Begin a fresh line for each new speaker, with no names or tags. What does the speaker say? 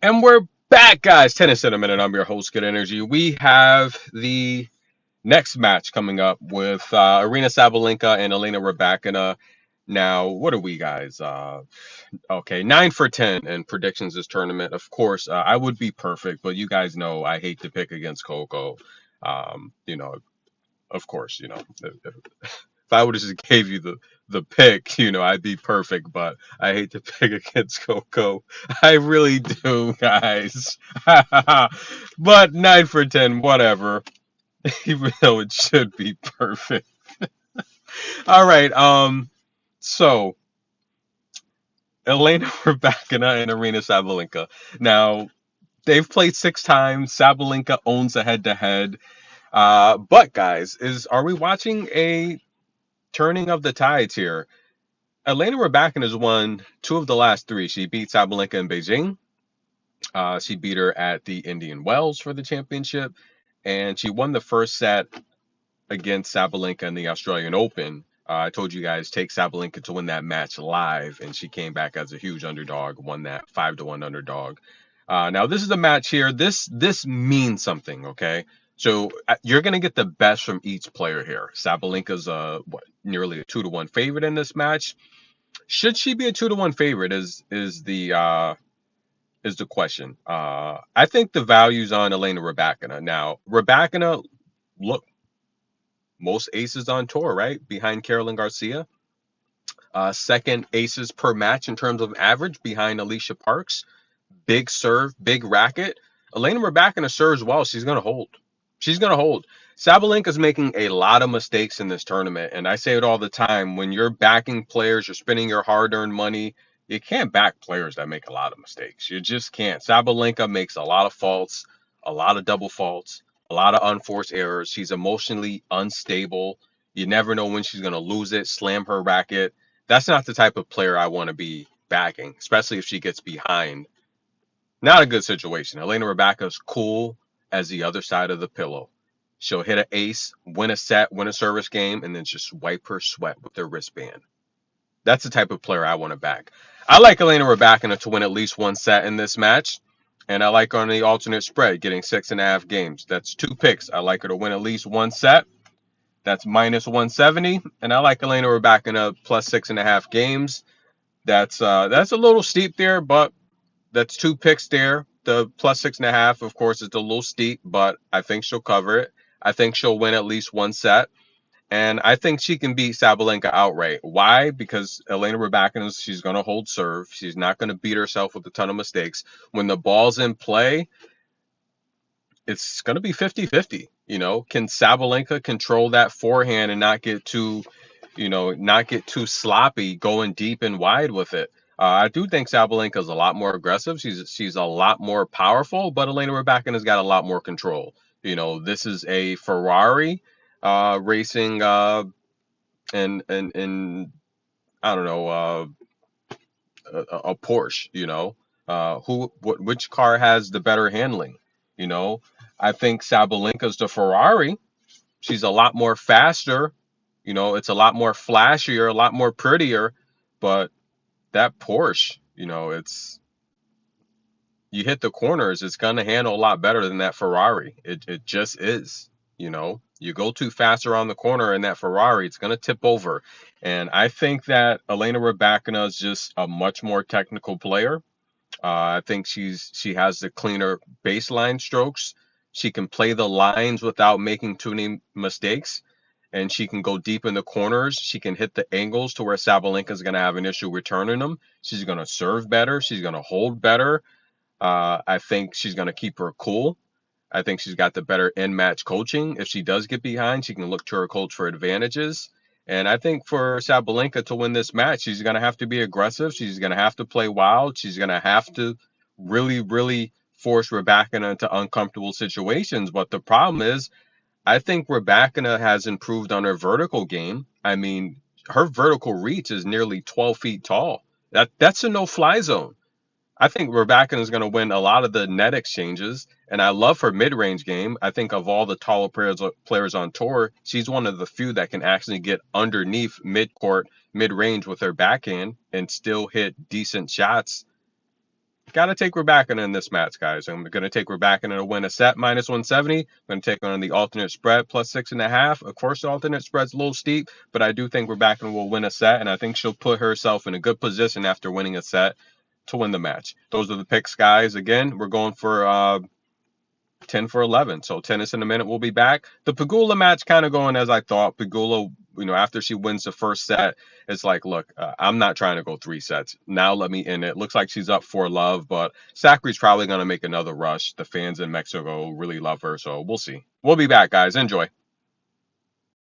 And we're back, guys. Tennis in a minute. I'm your host, Good Energy. We have the next match coming up with Aryna Sabalenka and Elena Rybakina. Now, what are we, guys? Okay, 9 for 10 in predictions this tournament. Of course, I would be perfect, but you guys know I hate to pick against Coco. You know, of course, if I would have just gave you the pick, I'd be perfect. But I hate to pick against Coco. I really do, guys. But 9 for 10, whatever. Even though it should be perfect. All right. So Elena Rybakina and Aryna Sabalenka. Now they've played 6 times. Sabalenka owns a head-to-head. But guys, are we watching a turning of the tides here? Elena Rybakina has won 2 of the last 3. She beat Sabalenka in Beijing. She beat her at the Indian Wells for the championship, and she won the first set against Sabalenka in the Australian Open. I told you guys take Sabalenka to win that match live, and she came back as a huge underdog, won that 5-1 underdog. Now this is a match here. This means something, okay? So you're gonna get the best from each player here. Sabalenka's nearly a 2-1 favorite in this match. Should she be a 2-1 favorite? Is the question. I think the value's on Elena Rybakina. Now Rybakina, look, most aces on tour, right? Behind Carolyn Garcia. Second aces per match in terms of average behind Alicia Parks. Big serve, big racket. Elena Rybakina serves well. She's going to hold. She's going to hold. Sabalenka's making a lot of mistakes in this tournament. And I say it all the time. When you're backing players, you're spending your hard-earned money, you can't back players that make a lot of mistakes. You just can't. Sabalenka makes a lot of faults, a lot of double faults, a lot of unforced errors. She's emotionally unstable. You never know when she's going to lose it, slam her racket. That's not the type of player I want to be backing, especially if she gets behind. Not a good situation. Elena Rybakina's cool as the other side of the pillow. She'll hit an ace, win a set, win a service game, and then just wipe her sweat with her wristband. That's the type of player I want to back. I like Elena Rybakina to win at least one set in this match, and I like her on the alternate spread, getting 6.5 games. That's 2 picks. I like her to win at least one set. That's minus 170, and I like Elena Rybakina plus 6.5 games. That's a little steep there, but that's 2 picks there. The plus 6.5, of course, is a little steep, but I think she'll cover it. I think she'll win at least one set. And I think she can beat Sabalenka outright. Why? Because Elena Rybakina, she's going to hold serve. She's not going to beat herself with a ton of mistakes. When the ball's in play, it's going to be 50-50. Can Sabalenka control that forehand and not get too sloppy going deep and wide with it? I do think Sabalenka is a lot more aggressive. She's a lot more powerful, but Elena Rybakina's got a lot more control. This is a Ferrari racing and I don't know, a Porsche. Which car has the better handling? You know, I think Sabalenka's the Ferrari. She's a lot more faster. It's a lot more flashier, a lot more prettier, but that Porsche, it's you hit the corners, it's gonna handle a lot better than that Ferrari. It just is. You go too fast around the corner in that Ferrari, it's gonna tip over. And I think that Elena Rybakina is just a much more technical player. I think she has the cleaner baseline strokes. She can play the lines without making too many mistakes, and she can go deep in the corners. She can hit the angles to where Sabalenka is going to have an issue returning them. She's going to serve better. She's going to hold better. I think she's going to keep her cool. I think she's got the better in-match coaching. If she does get behind, she can look to her coach for advantages. And I think for Sabalenka to win this match, she's going to have to be aggressive. She's going to have to play wild. She's going to have to really, really force Rybakina into uncomfortable situations. But the problem is, I think Rybakina has improved on her vertical game. I mean, her vertical reach is nearly 12 feet tall. That's a no-fly zone. I think Rybakina is going to win a lot of the net exchanges, and I love her mid-range game. I think of all the taller players on tour, she's one of the few that can actually get underneath mid-court, mid-range with her backhand and still hit decent shots. Got to take Rybakina in this match, guys. I'm going to take Rybakina to win a set -170. I'm going to take on the alternate spread +6.5. Of course, the alternate spread's a little steep, but I do think Rybakina will win a set, and I think she'll put herself in a good position after winning a set to win the match. Those are the picks, guys. Again, we're going for 10 for 11. So tennis in a minute. We'll be back. The Pegula match kind of going as I thought. Pegula, after she wins the first set, it's like, look, I'm not trying to go 3 sets. Now let me end it. Looks like she's up for love, but Sakkari's probably going to make another rush. The fans in Mexico really love her, so we'll see. We'll be back, guys. Enjoy.